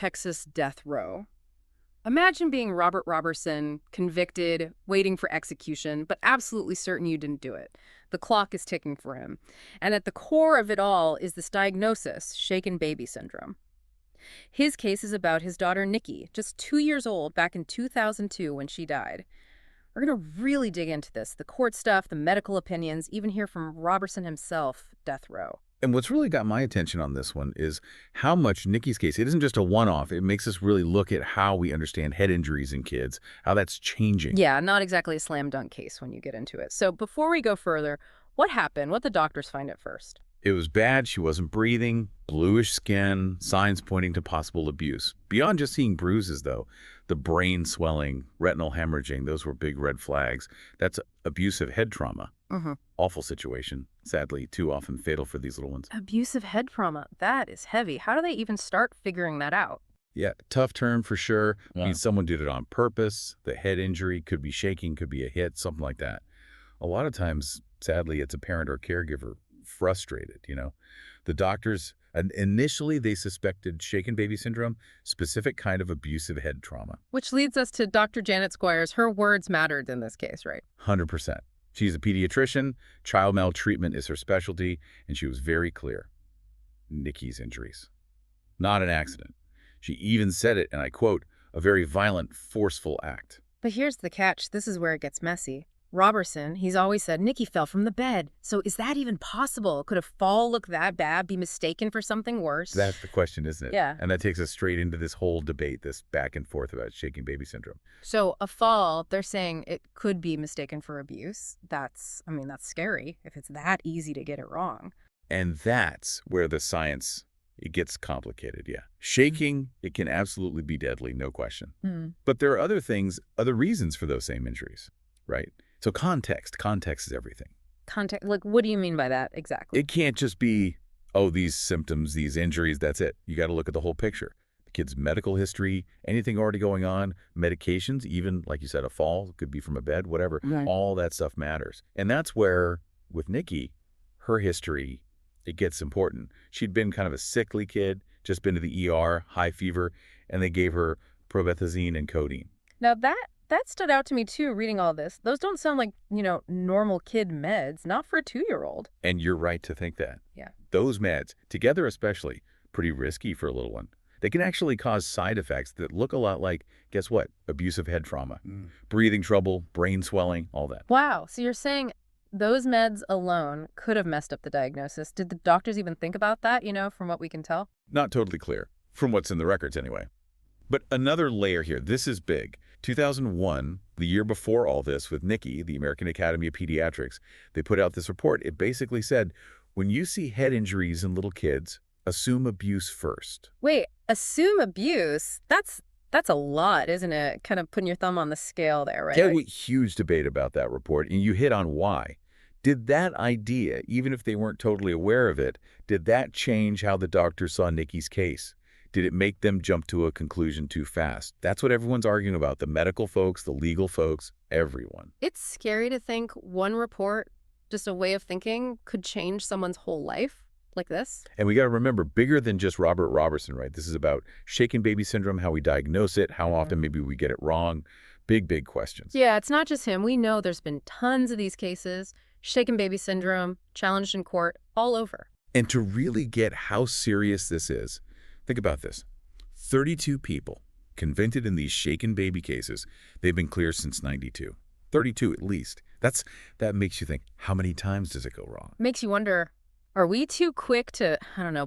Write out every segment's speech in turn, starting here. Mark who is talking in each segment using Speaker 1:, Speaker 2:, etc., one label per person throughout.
Speaker 1: Texas death row. Imagine being Robert Roberson, convicted, waiting for execution, but absolutely certain you didn't do it. The clock is ticking for him. And at the core of it all is this diagnosis, shaken baby syndrome. His case is about his daughter Nikki, just 2 years old, back in 2002 when she died. We're going to really dig into this, the court stuff, the medical opinions, even hear from Roberson himself, death row.
Speaker 2: And what's really got my attention on this one is how much Nikki's case, it isn't just a one-off. It makes us really look at how we understand head injuries in kids, how that's changing.
Speaker 1: Yeah, not exactly a slam dunk case when you get into it. So before we go further, what happened? What did the doctors find at first?
Speaker 2: It was bad. She wasn't breathing, bluish skin, signs pointing to possible abuse. Beyond just seeing bruises, though, the brain swelling, retinal hemorrhaging, those were big red flags. That's abusive head trauma. Awful situation. Sadly, too often fatal for these little ones.
Speaker 1: Abusive head trauma. That is heavy. How do they even start figuring that out?
Speaker 2: Yeah, tough term for sure.
Speaker 3: Yeah.
Speaker 2: I mean, someone did it on purpose. The head injury could be shaking, could be a hit, something like that. A lot of times, sadly, it's a parent or caregiver frustrated, The doctors, initially they suspected shaken baby syndrome, specific kind of abusive head trauma.
Speaker 1: Which leads us to Dr. Janet Squires. Her words mattered in this case, right?
Speaker 2: 100%. She's a pediatrician, child maltreatment is her specialty, and she was very clear. Nikki's injuries. Not an accident. She even said it, and I quote, a very violent, forceful act.
Speaker 1: But here's the catch. This is where it gets messy. Roberson, he's always said Nikki fell from the bed. So is that even possible? Could a fall look that bad, be mistaken for something worse?
Speaker 2: That's the question, isn't it?
Speaker 1: Yeah.
Speaker 2: And that takes us straight into this whole debate, this back and forth about shaken baby syndrome.
Speaker 1: So a fall, they're saying it could be mistaken for abuse. That's scary if it's that easy to get it wrong.
Speaker 2: And that's where the science, it gets complicated, yeah. Shaking, it can absolutely be deadly, no question. But there are other things, other reasons for those same injuries, right? So context is everything.
Speaker 1: Context, like what do you mean by that exactly?
Speaker 2: It can't just be, oh, these symptoms, these injuries, that's it. You got to look at the whole picture. The kid's medical history, anything already going on, medications, even, like you said, a fall, could be from a bed, whatever.
Speaker 1: Right.
Speaker 2: All that stuff matters. And that's where, with Nikki, her history, it gets important. She'd been kind of a sickly kid, just been to the ER, high fever, and they gave her promethazine and codeine.
Speaker 1: Now that stood out to me too, reading all this. Those don't sound like, normal kid meds, not for a 2-year-old.
Speaker 2: And you're right to think that.
Speaker 1: Yeah.
Speaker 2: Those meds, together especially, pretty risky for a little one. They can actually cause side effects that look a lot like, guess what? Abusive head trauma, breathing trouble, brain swelling, all that.
Speaker 1: Wow. So you're saying those meds alone could have messed up the diagnosis. Did the doctors even think about that, from what we can tell?
Speaker 2: Not totally clear, from what's in the records anyway. But another layer here, this is big. 2001, the year before all this, with Nikki, the American Academy of Pediatrics, they put out this report. It basically said, when you see head injuries in little kids, assume abuse first.
Speaker 1: Wait, assume abuse? That's a lot, isn't it? Kind of putting your thumb on the scale there, right?
Speaker 2: Yeah, huge debate about that report, and you hit on why. Did that idea, even if they weren't totally aware of it, did that change how the doctors saw Nikki's case? Did it make them jump to a conclusion too fast? That's what everyone's arguing about, the medical folks, the legal folks, everyone.
Speaker 1: It's scary to think one report, just a way of thinking, could change someone's whole life like this.
Speaker 2: And we got to remember, bigger than just Robert Roberson, right? This is about shaken baby syndrome, how we diagnose it, how often maybe we get it wrong. Big, big questions.
Speaker 1: Yeah, it's not just him. We know there's been tons of these cases, shaken baby syndrome, challenged in court, all over.
Speaker 2: And to really get how serious this is, think about this. 32 people convicted in these shaken baby cases. They've been clear since '92. 32 at least. That makes you think, how many times does it go wrong?
Speaker 1: Makes you wonder, are we too quick to,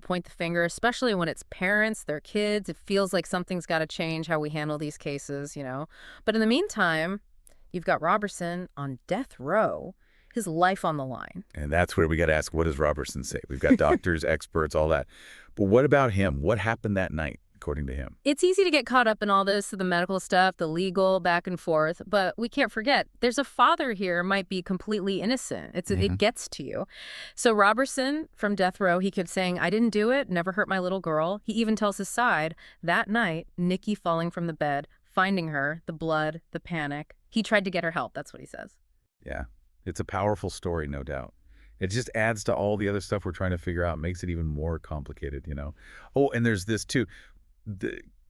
Speaker 1: point the finger, especially when it's parents, their kids? It feels like something's got to change how we handle these cases, But in the meantime, you've got Roberson on death row, his life on the line.
Speaker 2: And that's where we got to ask, what does Roberson say? We've got doctors, experts, all that. But what about him? What happened that night, according to him?
Speaker 1: It's easy to get caught up in all this, the medical stuff, the legal back and forth, but we can't forget there's a father here might be completely innocent. It gets to you. So Roberson from death row, he kept saying, I didn't do it, never hurt my little girl. He even tells his side, that night, Nikki falling from the bed, finding her, the blood, the panic. He tried to get her help. That's what he says.
Speaker 2: Yeah. It's a powerful story, no doubt. It just adds to all the other stuff we're trying to figure out, makes it even more complicated, Oh, and there's this too.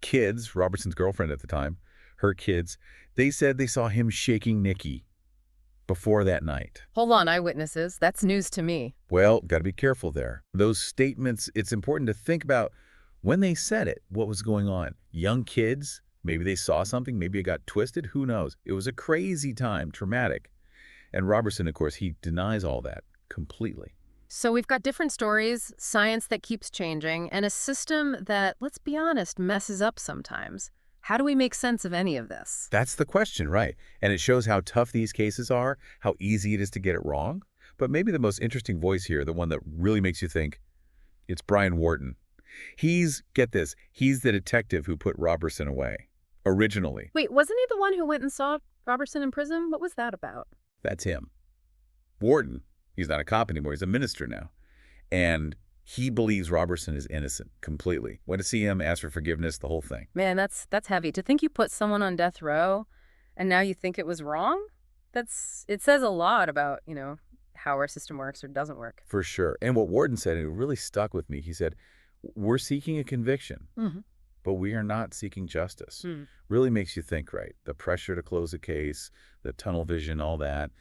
Speaker 2: kids, Robertson's girlfriend at the time, her kids, they said they saw him shaking Nikki before that night.
Speaker 1: Hold on, eyewitnesses. That's news to me.
Speaker 2: Well, got to be careful there. Those statements, it's important to think about when they said it, what was going on. Young kids, maybe they saw something, maybe it got twisted, who knows? It was a crazy time, traumatic. And Robertson, of course, he denies all that completely.
Speaker 1: So we've got different stories, science that keeps changing, and a system that, let's be honest, messes up sometimes. How do we make sense of any of this?
Speaker 2: That's the question, right? And it shows how tough these cases are, how easy it is to get it wrong. But maybe the most interesting voice here, the one that really makes you think, it's Brian Wharton. Get this, he's the detective who put Robertson away, originally.
Speaker 1: Wait, wasn't he the one who went and saw Robertson in prison? What was that about?
Speaker 2: That's him. Wharton, he's not a cop anymore, he's a minister now. And he believes Robertson is innocent completely. Went to see him, asked for forgiveness, the whole thing.
Speaker 1: Man, that's heavy. To think you put someone on death row and now you think it was wrong? It says a lot about, how our system works or doesn't work.
Speaker 2: For sure. And what Wharton said, and it really stuck with me, he said, we're seeking a conviction, but we are not seeking justice. Really makes you think, right? The pressure to close a case, the tunnel vision, all that.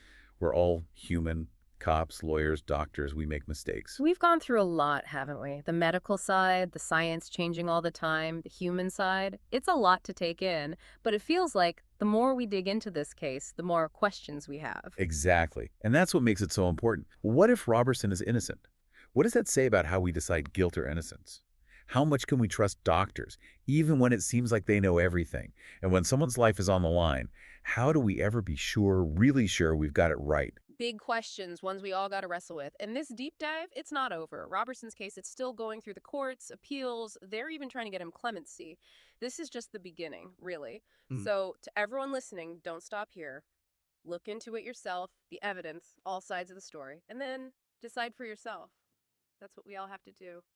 Speaker 2: We're all human. Cops, lawyers, doctors, we make mistakes.
Speaker 1: We've gone through a lot, haven't we? The medical side, the science changing all the time, the human side. It's a lot to take in, but it feels like the more we dig into this case, the more questions we have.
Speaker 2: Exactly. And that's what makes it so important. What if Robertson is innocent? What does that say about how we decide guilt or innocence? How much can we trust doctors, even when it seems like they know everything? And when someone's life is on the line, how do we ever be sure, really sure we've got it right?
Speaker 1: Big questions, ones we all got to wrestle with. And this deep dive, it's not over. Robertson's case, it's still going through the courts, appeals. They're even trying to get him clemency. This is just the beginning, really. So to everyone listening, don't stop here. Look into it yourself, the evidence, all sides of the story, and then decide for yourself. That's what we all have to do.